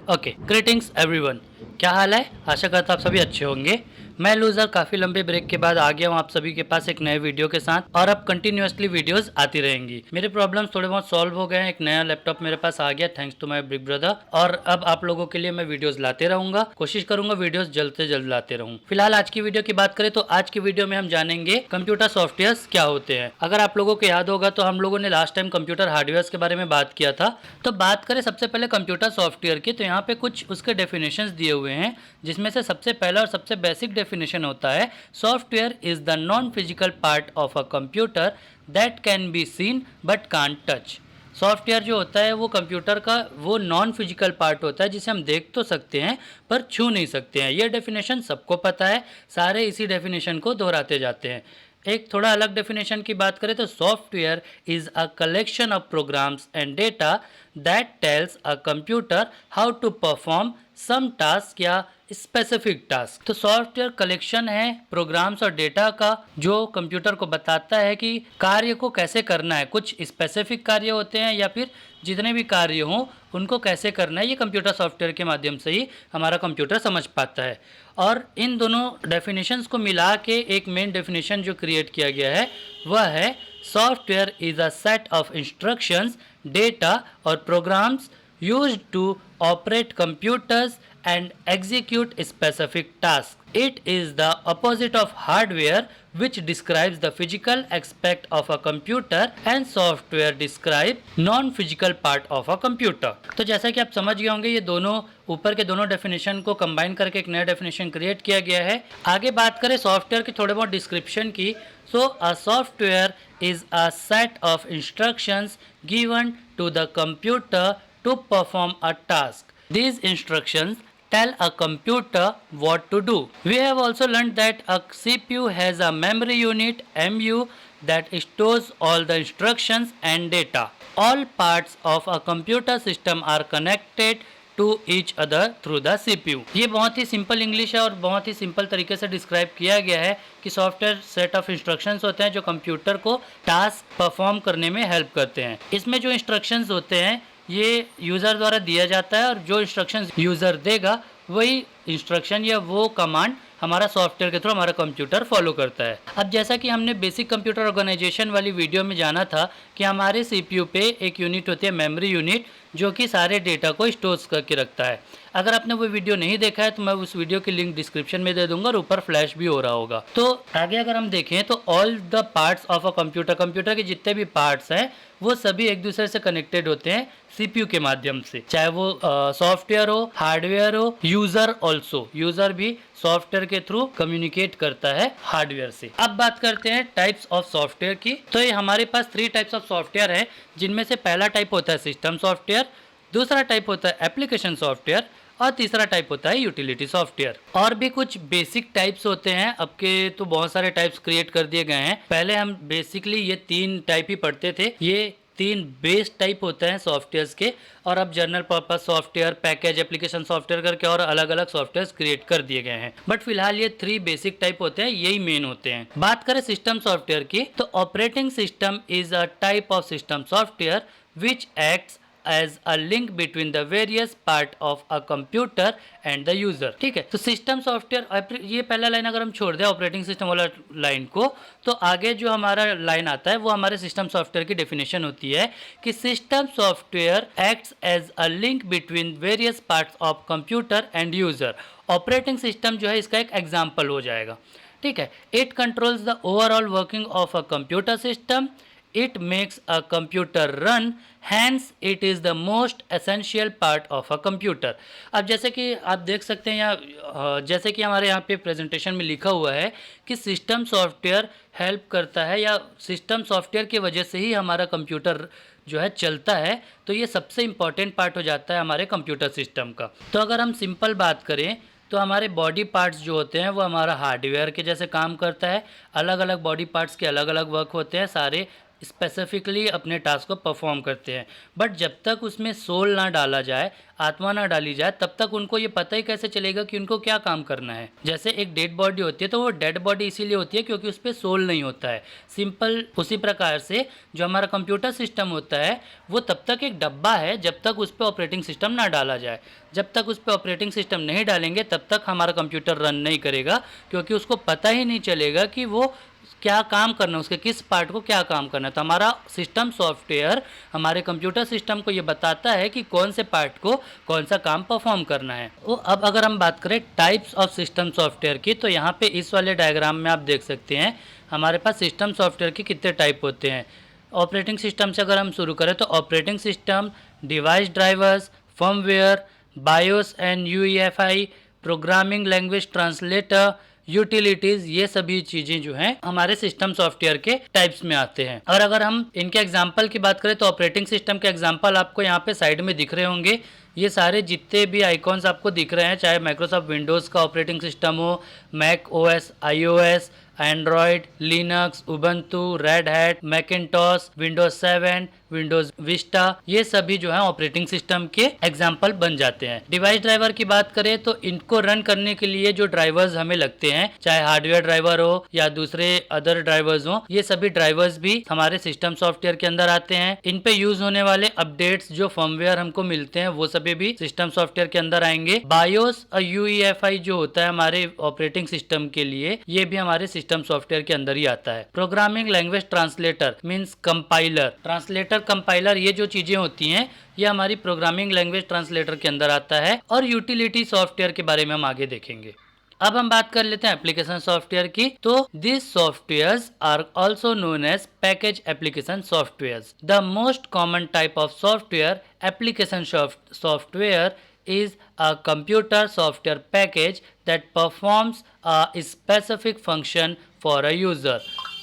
Okay, greetings everyone. क्या हाल है? आशा करता आप सभी अच्छे होंगे। मैं लूज़र काफ़ी लंबे ब्रेक के बाद आ गया हूँ आप सभी के पास एक नए वीडियो के साथ, और अब कंटिन्यूअसली वीडियोस आती रहेंगी। मेरे प्रॉब्लम्स थोड़े बहुत सॉल्व हो गए हैं, एक नया लैपटॉप मेरे पास आ गया thanks to my big brother, और अब आप लोगों के लिए मैं वीडियोस लाते रहूंगा। कोशिश करूंगा वीडियोस जल्द से जल्द लाते रहूं। फिलहाल आज की वीडियो की बात करें तो आज की वीडियो में हम जानेंगे कंप्यूटर सॉफ्टवेयर क्या होते हैं। अगर आप लोगों को याद होगा तो हम लोगों ने लास्ट टाइम कंप्यूटर हार्डवेयर के बारे में बात किया था। तो बात करें सबसे पहले कंप्यूटर सॉफ्टवेयर की, तो यहाँ पे कुछ उसके डेफिनेशंस दिए हुए हैं, जिसमें से सबसे पहला और सबसे बेसिक डेफिनेशन होता है software is the non physical part of a computer that can be seen but can't touch. Software जो होता है वो कंप्यूटर का वो नॉन फिजिकल पार्ट होता है जिसे हम देख तो सकते हैं पर छू नहीं सकते हैं। ये डेफिनेशन सबको पता है, सारे इसी डेफिनेशन को दोहराते जाते हैं। एक थोड़ा अलग डेफिनेशन की बात करें तो software is a collection of programs and data that tells a computer how to perform some task या स्पेसिफिक टास्क। तो सॉफ्टवेयर कलेक्शन है प्रोग्राम्स और डेटा का जो कंप्यूटर को बताता है कि कार्य को कैसे करना है। कुछ स्पेसिफिक कार्य होते हैं या फिर जितने भी कार्य हों उनको कैसे करना है, ये कंप्यूटर सॉफ्टवेयर के माध्यम से ही हमारा कंप्यूटर समझ पाता है। और इन दोनों डेफिनेशंस को मिला के एक मेन डेफिनेशन जो क्रिएट किया गया है वह है software is a set of instructions, data और programmes used to operate computers and execute specific tasks. It is the opposite of hardware, which describes the physical aspect of a computer, and software describe non-physical part of a computer. तो जैसा कि आप समझ गए होंगे ये दोनों ऊपर के दोनों डेफिनेशन को कंबाइन करके एक नया डेफिनेशन क्रिएट किया गया है। आगे बात करें सॉफ्टवेयर के थोड़े बहुत डिस्क्रिप्शन की, so a software is a set of instructions given to the computer to perform a task. These instructions tell a computer what to do. We have also learned that a CPU has a memory unit MU that stores all the instructions and data. All parts of a computer system are connected to each other through the CPU। ये बहुत ही simple English है और बहुत ही simple तरीके से describe किया गया है कि सॉफ्टवेयर सेट ऑफ इंस्ट्रक्शंस होते हैं जो कंप्यूटर को टास्क परफॉर्म करने में हेल्प करते हैं। इसमें जो इंस्ट्रक्शंस होते हैं ये यूज़र द्वारा दिया जाता है और जो इंस्ट्रक्शंस यूज़र देगा वही इंस्ट्रक्शन या वो कमांड हमारा सॉफ्टवेयर के थ्रू हमारा कंप्यूटर फॉलो करता है। अब जैसा कि हमने बेसिक कंप्यूटर ऑर्गेनाइजेशन वाली वीडियो में जाना था कि हमारे CPU पे एक यूनिट होती है मेमोरी यूनिट, जो कि सारे डेटा को स्टोर करके रखता है। अगर आपने वो वीडियो नहीं देखा है तो मैं उस वीडियो की लिंक डिस्क्रिप्शन में दे दूंगा और ऊपर फ्लैश भी हो रहा होगा। तो आगे अगर हम देखें तो all the parts of a computer, computer के जितने भी पार्ट्स हैं वो सभी एक दूसरे से कनेक्टेड होते हैं CPU के माध्यम से, चाहे वो सॉफ्टवेयर हो, हार्डवेयर हो, यूजर ऑल्सो, यूजर भी सॉफ्टवेयर के थ्रू कम्युनिकेट करता है हार्डवेयर से। अब बात करते हैं टाइप्स ऑफ सॉफ्टवेयर की। तो ये हमारे पास 3 टाइप्स ऑफ सॉफ्टवेयर है, जिनमें से पहला टाइप होता है सिस्टम सॉफ्टवेयर, दूसरा टाइप होता है एप्लीकेशन सॉफ्टवेयर और तीसरा टाइप होता है यूटिलिटी सॉफ्टवेयर। और भी कुछ बेसिक टाइप्स होते हैं, अब के तो बहुत सारे टाइप्स क्रिएट कर दिए गए हैं। पहले हम बेसिकली ये 3 टाइप ही पढ़ते थे, ये 3 बेस टाइप होते हैं सॉफ्टवेयर्स के, और अब general purpose software, package, application software करके और अलग अलग सॉफ्टवेयर क्रिएट कर दिए गए हैं। बट फिलहाल ये 3 बेसिक टाइप होते हैं, यही मेन होते हैं। बात करें सिस्टम सॉफ्टवेयर की तो operating system is a type of system software which acts as a link between the various part of a computer and the user। ठीक है, तो सिस्टम सॉफ्टवेयर, ये पहला लाइन अगर हम छोड़ दें ऑपरेटिंग सिस्टम वाला लाइन को, तो आगे जो हमारा लाइन आता है वो हमारे सिस्टम सॉफ्टवेयर की डेफिनेशन होती है कि system software acts as a link between various parts of computer and user. Operating system जो है इसका एक एग्जाम्पल हो जाएगा। ठीक है, it controls the overall working of a computer system, it makes a computer run, hence it is the most essential part of a computer। अब जैसे कि आप देख सकते हैं यहाँ, जैसे कि हमारे यहाँ पे प्रेजेंटेशन में लिखा हुआ है कि सिस्टम सॉफ्टवेयर हेल्प करता है या सिस्टम सॉफ्टवेयर की वजह से ही हमारा कंप्यूटर जो है चलता है, तो ये सबसे इम्पॉर्टेंट पार्ट हो जाता है हमारे कंप्यूटर सिस्टम का। तो अगर हम सिंपल बात करें तो हमारे बॉडी पार्ट्स जो होते हैं वो हमारा हार्डवेयर के जैसे काम करता है। अलग अलग बॉडी पार्ट्स के अलग अलग वर्क होते हैं, सारे स्पेसिफिकली अपने टास्क को परफॉर्म करते हैं। बट जब तक उसमें सोल ना डाला जाए, आत्मा ना डाली जाए, तब तक उनको ये पता ही कैसे चलेगा कि उनको क्या काम करना है। जैसे एक डेड बॉडी होती है तो वो डेड बॉडी इसीलिए होती है क्योंकि उस पर सोल नहीं होता है। सिंपल उसी प्रकार से जो हमारा कंप्यूटर सिस्टम होता है वो तब तक एक डब्बा है जब तक उस पर ऑपरेटिंग सिस्टम ना डाला जाए। जब तक उस पर ऑपरेटिंग सिस्टम नहीं डालेंगे तब तक हमारा कंप्यूटर रन नहीं करेगा, क्योंकि उसको पता ही नहीं चलेगा कि वो क्या काम करना है, उसके किस पार्ट को क्या काम करना है। तो हमारा सिस्टम सॉफ्टवेयर हमारे कंप्यूटर सिस्टम को ये बताता है कि कौन से पार्ट को कौन सा काम परफॉर्म करना है। तो अब अगर हम बात करें टाइप्स ऑफ सिस्टम सॉफ्टवेयर की, तो यहाँ पे इस वाले डायग्राम में आप देख सकते हैं हमारे पास सिस्टम सॉफ्टवेयर के कितने टाइप होते हैं। ऑपरेटिंग सिस्टम से अगर हम शुरू करें तो operating system, device drivers, firmware, BIOS and UEFI, programming language translator, utilities, ये सभी चीजें जो हैं हमारे सिस्टम सॉफ्टवेयर के टाइप्स में आते हैं। और अगर हम इनके एग्जांपल की बात करें तो ऑपरेटिंग सिस्टम के एग्जांपल आपको यहाँ पे साइड में दिख रहे होंगे। ये सारे जितने भी आइकॉन्स आपको दिख रहे हैं, चाहे माइक्रोसॉफ्ट विंडोज़ का ऑपरेटिंग सिस्टम हो, Mac OS, iOS, Android, Linux, Ubuntu, Red Hat, Macintosh, Windows 7, Windows Vista, ये सभी जो है ऑपरेटिंग सिस्टम के एग्जाम्पल बन जाते हैं। डिवाइस ड्राइवर की बात करें तो इनको रन करने के लिए जो ड्राइवर्स हमें लगते हैं, चाहे हार्डवेयर ड्राइवर हो या दूसरे अदर ड्राइवर्स हो, ये सभी ड्राइवर्स भी हमारे सिस्टम सॉफ्टवेयर के अंदर आते हैं। इन पे यूज होने वाले अपडेट्स जो फर्मवेयर हमको मिलते हैं वो सभी भी सिस्टम सॉफ्टवेयर के अंदर आएंगे। बायोस और यूईएफआई जो होता है हमारे ऑपरेटिंग सिस्टम के लिए, ये भी हमारे सिस्टम सॉफ्टवेयर के अंदर ही आता है। Programming language translator means compiler, translator, compiler, ये जो चीजें होती हैं ये हमारी प्रोग्रामिंग लैंग्वेज ट्रांसलेटर के अंदर आता है। और यूटिलिटी सॉफ्टवेयर के बारे में हम आगे देखेंगे। अब हम बात कर लेते हैं एप्लीकेशन सॉफ्टवेयर की। तो this softwares are also known as package application softwares. The most common type of software application software is a computer software package that performs a specific function for a user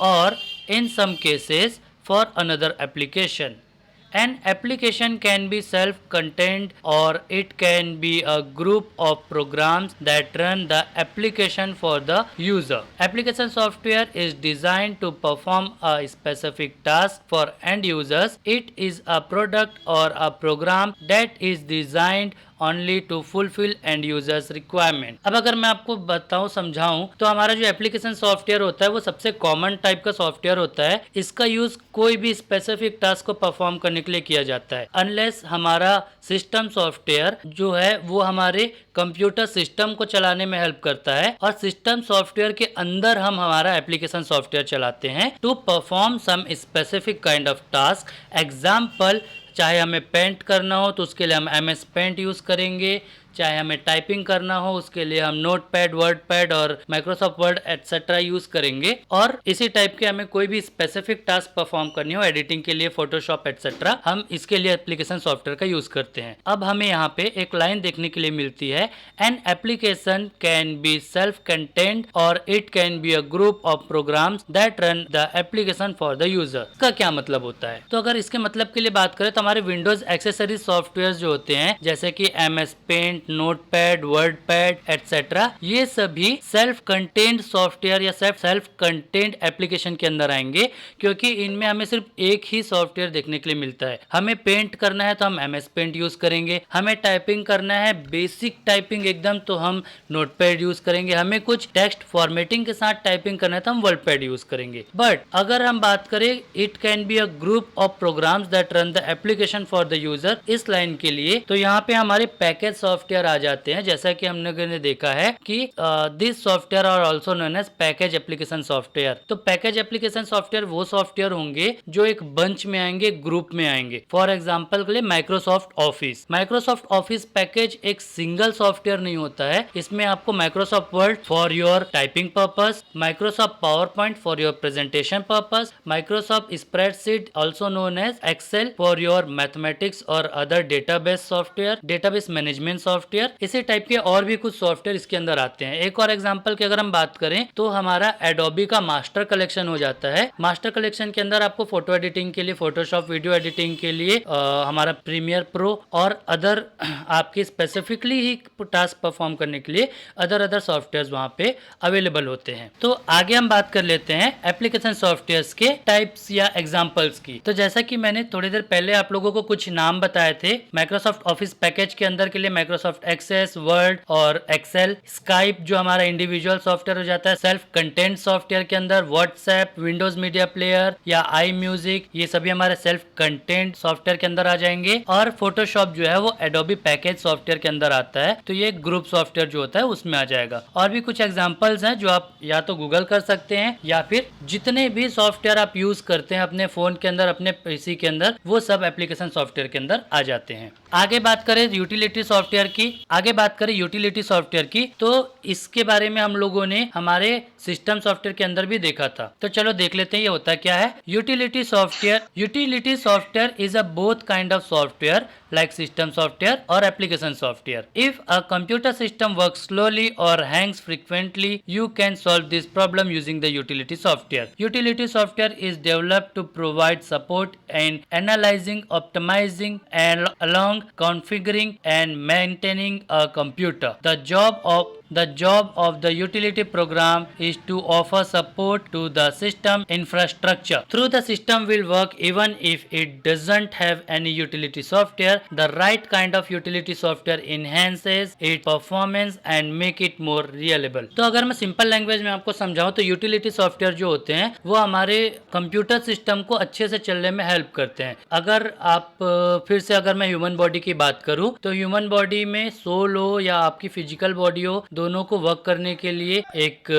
or in some cases for another application. An application can be self-contained or it can be a group of programs that run the application for the user. Application software is designed to perform a specific task for end users. It is a product or a program that is designed only to fulfil end users requirement. अब अगर मैं आपको बताऊं, समझाऊं, तो हमारा जो application software होता है वो सबसे कॉमन टाइप का सॉफ्टवेयर होता है। इसका यूज कोई भी स्पेसिफिक टास्क को परफॉर्म करने के लिए किया जाता है, अनलेस हमारा सिस्टम सॉफ्टवेयर जो है वो हमारे कंप्यूटर सिस्टम को चलाने में हेल्प करता है और सिस्टम सॉफ्टवेयर के अंदर हम हमारा एप्लीकेशन सॉफ्टवेयर चलाते हैं to perform some specific kind of task. Example, चाहे हमें पेंट करना हो तो उसके लिए हम MS पेंट यूज़ करेंगे, चाहे हमें टाइपिंग करना हो उसके लिए हम नोटपैड, वर्डपैड और माइक्रोसॉफ्ट वर्ड एटसेट्रा यूज़ करेंगे। और इसी टाइप के हमें कोई भी स्पेसिफिक टास्क परफॉर्म करनी हो, एडिटिंग के लिए फोटोशॉप एटसेट्रा, हम इसके लिए एप्लीकेशन सॉफ्टवेयर का यूज़ करते हैं। अब हमें यहाँ पे एक लाइन देखने के लिए मिलती है, an application can be self contained और it can be a group of programs that run the application for the user. इसका क्या मतलब होता है? तो अगर इसके मतलब के लिए बात करें तो हमारे विंडोज एक्सेसरीज सॉफ्टवेयर जो होते हैं, जैसे कि MS paint, notepad, wordpad etcetera, ये सभी सेल्फ कंटेन्ड सॉफ्टवेयर या सेल्फ कंटेन्ड एप्लीकेशन के अंदर आएंगे, क्योंकि इनमें हमें सिर्फ एक ही सॉफ्टवेयर देखने के लिए मिलता है। हमें पेंट करना है तो हम MS पेंट यूज करेंगे, हमें टाइपिंग करना है बेसिक टाइपिंग एकदम तो हम नोटपैड यूज करेंगे, हमें कुछ टेक्स्ट फॉर्मेटिंग के साथ टाइपिंग करना है तो हम वर्डपैड यूज करेंगे। बट अगर हम बात करें it can be a group of programs that run the application for the user, इस लाइन के लिए तो यहाँ पे हमारे पैकेज सॉफ्टवेयर आ जाते हैं। जैसा कि हमने देखा है कि this software are also known as package application software. तो पैकेज एप्लीकेशन सॉफ्टवेयर वो सॉफ्टवेयर होंगे जो एक बंच में आएंगे, ग्रुप में आएंगे। फॉर एग्जांपल के लिए Microsoft Office, Microsoft Office package एक सिंगल सॉफ्टवेयर नहीं होता है। इसमें आपको Microsoft Word for your typing purpose, Microsoft PowerPoint for your presentation purpose, Microsoft spreadsheet also known as Excel for your mathematics और other database software, database management software, software, इसी type के और भी कुछ सॉफ्टवेयर इसके अंदर आते हैं। एक और एग्जांपल की अगर हम बात करें तो हमारा एडोबी का मास्टर कलेक्शन हो जाता है। मास्टर कलेक्शन के अंदर आपको फोटो एडिटिंग के लिए फोटोशॉप, वीडियो एडिटिंग के लिए हमारा प्रीमियर प्रो और अदर आपके स्पेसिफिकली ही टास्क परफॉर्म करने के लिए अदर सॉफ्टवेयर वहां पे अवेलेबल होते हैं। तो आगे हम बात कर लेते हैं एप्लीकेशन सॉफ्टवेयर्स के टाइप्स या एग्जांपल्स की। तो जैसा कि मैंने थोड़ी देर पहले आप लोगों को कुछ नाम बताए थे, माइक्रोसॉफ्ट ऑफिस पैकेज के अंदर के लिए माइक्रोसॉफ्ट एक्सेस, वर्ड और एक्सेल, स्काइप जो हमारा इंडिविजुअल सॉफ्टवेयर हो जाता है, सेल्फ कंटेंट सॉफ्टवेयर के अंदर व्हाट्सएप, विंडोज मीडिया प्लेयर या आई म्यूजिक, ये सभी हमारे सेल्फ कंटेंट सॉफ्टवेयर के अंदर आ जाएंगे। और फोटोशॉप जो है वो एडोबी पैकेज सॉफ्टवेयर के अंदर आता है, तो ये ग्रुप सॉफ्टवेयर जो होता है उसमें आ जाएगा। और भी कुछ एग्जांपल्स हैं जो आप या तो गूगल कर सकते हैं या फिर जितने भी सॉफ्टवेयर आप यूज करते हैं अपने फोन के अंदर, अपने पीसी के अंदर, वो सब एप्लीकेशन सॉफ्टवेयर के अंदर आ जाते हैं। आगे बात करें यूटिलिटी सॉफ्टवेयर की, तो इसके बारे में हम लोगों ने हमारे सिस्टम सॉफ्टवेयर के अंदर भी देखा था। तो चलो देख लेते हैं ये होता क्या है। Utility software is a both kind of software like system software or application software. If a computer system works slowly or hangs frequently, you can solve this problem using the utility software. Utility software is developed to provide support in analyzing, optimizing, and along configuring and maintaining a computer. The job of the utility program is to offer support to the system infrastructure. Through the system will work even if it doesn't have any utility software. The right kind of utility software enhances its performance and make it more reliable. तो अगर मैं simple language में आपको समझाऊं तो utility software जो होते हैं वो हमारे कंप्यूटर सिस्टम को अच्छे से चलने में हेल्प करते हैं। अगर आप फिर से अगर मैं ह्यूमन बॉडी की बात करूं तो ह्यूमन बॉडी में सोल हो या आपकी फिजिकल बॉडी हो, दोनों को वर्क करने के लिए एक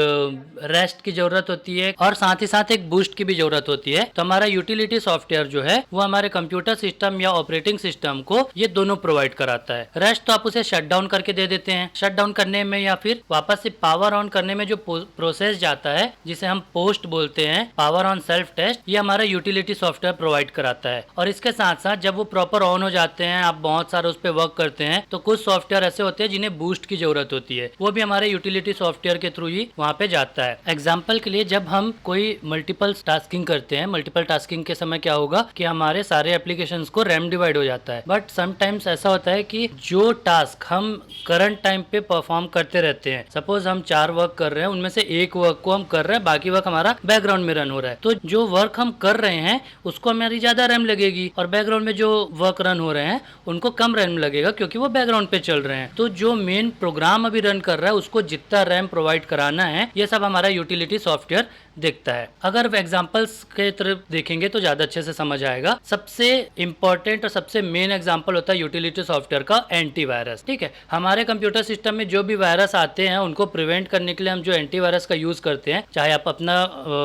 रेस्ट की जरूरत होती है और साथ ही साथ एक बूस्ट की भी जरूरत होती है। तो हमारा यूटिलिटी सॉफ्टवेयर जो है वो हमारे कंप्यूटर सिस्टम या ऑपरेटिंग सिस्टम को ये दोनों प्रोवाइड कराता है। रेस्ट तो आप उसे शट डाउन करके दे देते हैं। शट डाउन करने में या फिर वापस से पावर ऑन करने में जो प्रोसेस जाता है, जिसे हम पोस्ट बोलते हैं, पावर ऑन सेल्फ टेस्ट, ये हमारा यूटिलिटी सॉफ्टवेयर प्रोवाइड कराता है। और इसके साथ साथ जब वो प्रॉपर ऑन हो जाते हैं, आप बहुत सारे उस पर वर्क करते हैं, तो कुछ सॉफ्टवेयर ऐसे होते हैं जिन्हें बूस्ट की जरूरत होती है, वो भी हमारे यूटिलिटी सॉफ्टवेयर के थ्रू ही वहाँ पे जाता है। एग्जाम्पल के लिए जब हम कोई मल्टीपल टास्किंग करते हैं, मल्टीपल टास्किंग के समय क्या होगा कि हमारे सारे एप्लीकेशंस को रैम डिवाइड हो जाता है। बट समटाइम्स ऐसा होता है कि जो टास्क हम करंट टाइम पे परफॉर्म करते रहते हैं, सपोज हम 4 वर्क कर रहे हैं, उनमें से एक वर्क को हम कर रहे हैं, बाकी वर्क हमारा बैकग्राउंड में रन हो रहा है, तो जो वर्क हम कर रहे हैं उसको हमारी ज्यादा रैम लगेगी और बैकग्राउंड में जो वर्क रन हो रहे हैं उनको कम रैम लगेगा क्योंकि वो बैकग्राउंड पे चल रहे हैं। तो जो मेन प्रोग्राम अभी रन कर रहा है उसको जितना रैम प्रोवाइड कराना है, ये सब हमारा यूटिलिटी सॉफ्टवेयर देखता है। अगर एग्जांपल्स के तरफ देखेंगे तो ज्यादा अच्छे से समझ आएगा। सबसे इंपॉर्टेंट और सबसे मेन एग्जांपल होता है यूटिलिटी सॉफ्टवेयर का एंटीवायरस। ठीक है, हमारे कंप्यूटर सिस्टम में जो भी वायरस आते हैं उनको प्रिवेंट करने के लिए हम जो एंटीवायरस का यूज करते हैं, चाहे आप अपना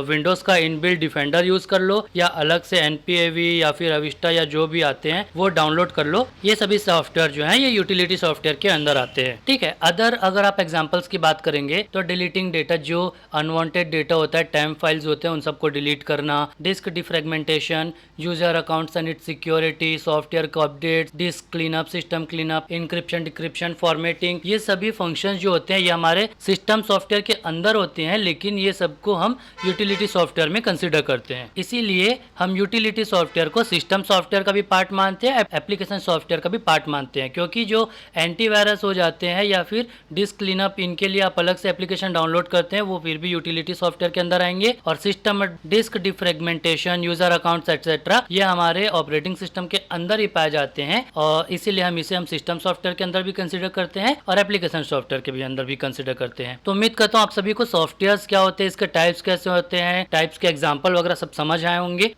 विंडोज का इनबिल्ट डिफेंडर यूज कर लो या अलग से एनपीएवी या फिर अविस्टा या जो भी आते हैं वो डाउनलोड कर लो, ये सभी सॉफ्टवेयर जो है ये यूटिलिटी सॉफ्टवेयर के अंदर आते हैं। ठीक है, अगर आप एग्जांपल्स की बात करेंगे तो डिलीटिंग डेटा, जो अनवांटेड डेटा होता है, टेम्प फाइल्स होते हैं, उन सबको डिलीट करना, disk defragmentation, user accounts and its security, software को update, disk cleanup, system cleanup, encryption, decryption, formatting, ये सभी फंक्शंस जो होते हैं ये हमारे सिस्टम सॉफ्टवेयर के अंदर होते हैं, लेकिन ये सबको हम यूटिलिटी सॉफ्टवेयर में कंसिडर करते हैं। इसीलिए हम यूटिलिटी सॉफ्टवेयर को सिस्टम सॉफ्टवेयर का भी पार्ट मानते हैं, एप्लीकेशन सॉफ्टवेयर का भी पार्ट मानते हैं, क्योंकि जो एंटीवायरस हो जाते हैं या फिर डिस्क क्लीनअप, इनके लिए आप अलग से एप्लीकेशन डाउनलोड करते हैं, वो फिर भी यूटिलिटी सॉफ्टवेयर के अंदर आएंगे। और system disk defragmentation, user accounts etcetera, ये हमारे ऑपरेटिंग सिस्टम के अंदर ही पाए जाते हैं और इसीलिए हम सिस्टम सॉफ्टवेयर के अंदर भी कंसीडर करते हैं और एप्लीकेशन सॉफ्टवेयर के भी अंदर भी कंसीडर करते हैं। तो उम्मीद करता हूँ आप सभी को सॉफ्टवेयर्स क्या होते हैं, इसके टाइप्स कैसे होते हैं, टाइप्स के एग्जाम्पल वगैरह सब समझ आए होंगे।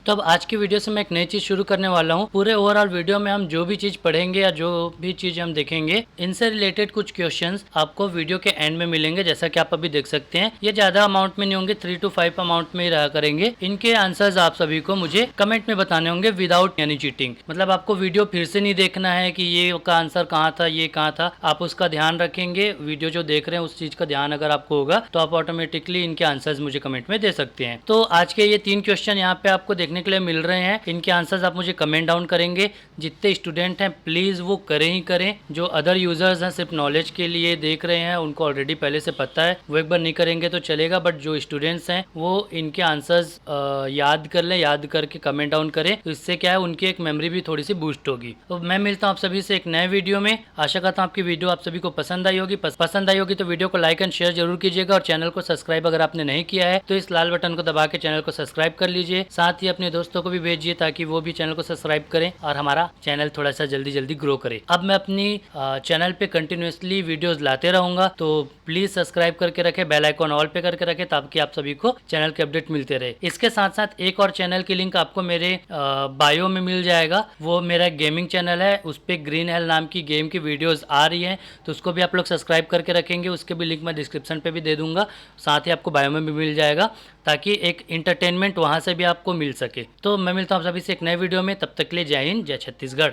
तो अब आज की वीडियो से मैं एक नई चीज़ शुरू करने वाला हूँ। पूरे ओवरऑल वीडियो में हम जो भी चीज़ पढ़ेंगे या जो भी चीज़ हम देखेंगे, इनसे रिलेटेड कुछ क्वेश्चंस आपको वीडियो के एंड में मिलेंगे, जैसा कि आप अभी देख सकते हैं। ये ज़्यादा अमाउंट में नहीं होंगे, 3 to 5 अमाउंट में ही रहा करेंगे। इनके आंसर्स आप सभी को मुझे कमेंट में बताने होंगे विदाउट यानी चीटिंग। मतलब आपको वीडियो फिर से नहीं देखना है कि ये का आंसर कहाँ था, ये कहाँ था, आप उसका ध्यान रखेंगे। वीडियो जो देख रहे हैं उस चीज़ का ध्यान अगर आपको होगा तो आप ऑटोमेटिकली इनके आंसर्स मुझे कमेंट में दे सकते हैं। तो आज के ये 3 क्वेश्चन यहाँ पे आपको देखने के लिए मिल रहे हैं, इनके आंसर्स आप मुझे कमेंट डाउन करेंगे। जितने स्टूडेंट हैं प्लीज़ वो करें ही करें। जो अदर यूज़र्स हैं सिर्फ नॉलेज के लिए देख रहे हैं, उनको ऑलरेडी पहले से पता है, वो एक बार नहीं करेंगे तो चलेगा, बट जो स्टूडेंट्स हैं वो इनके आंसर्स याद कर लें, याद करके कमेंट डाउन करें, तो इससे क्या है उनकी एक मेमोरी भी थोड़ी सी बूस्ट होगी। तो मैं मिलता हूँ आप सभी से एक नए वीडियो में। आशा करता हूँ आपकी वीडियो आप सभी को पसंद आई होगी। पसंद आई होगी तो वीडियो को लाइक एंड शेयर जरूर कीजिएगा, और चैनल को सब्सक्राइब अगर आपने नहीं किया है तो इस लाल बटन को दबा के चैनल को सब्सक्राइब कर लीजिए। साथ ही अपने दोस्तों को भी भेजिए ताकि वो भी चैनल को सब्सक्राइब करें और हमारा चैनल थोड़ा सा जल्दी ग्रो करे। अब मैं अपनी चैनल पे कंटिन्यूसली वीडियोस लाते रहूंगा, तो प्लीज सब्सक्राइब करके रखें, बेल आइकॉन ऑल पे करके रखें ताकि आप सभी को चैनल के अपडेट मिलते रहे। इसके साथ साथ एक और चैनल की लिंक आपको मेरे बायो में मिल जाएगा। वो मेरा गेमिंग चैनल है, उस पर ग्रीन हेल नाम की गेम की वीडियोस आ रही हैं, तो उसको भी आप लोग सब्सक्राइब करके रखेंगे। उसके भी लिंक मैं डिस्क्रिप्शन पे भी दे दूंगा, साथ ही आपको बायो में भी मिल जाएगा, ताकि एक इंटरटेनमेंट वहाँ से भी आपको मिल सके। तो मैं मिलता हूँ आप सभी से एक नए वीडियो में, तब तक के लिए जय हिंद, जय छत्तीसगढ़।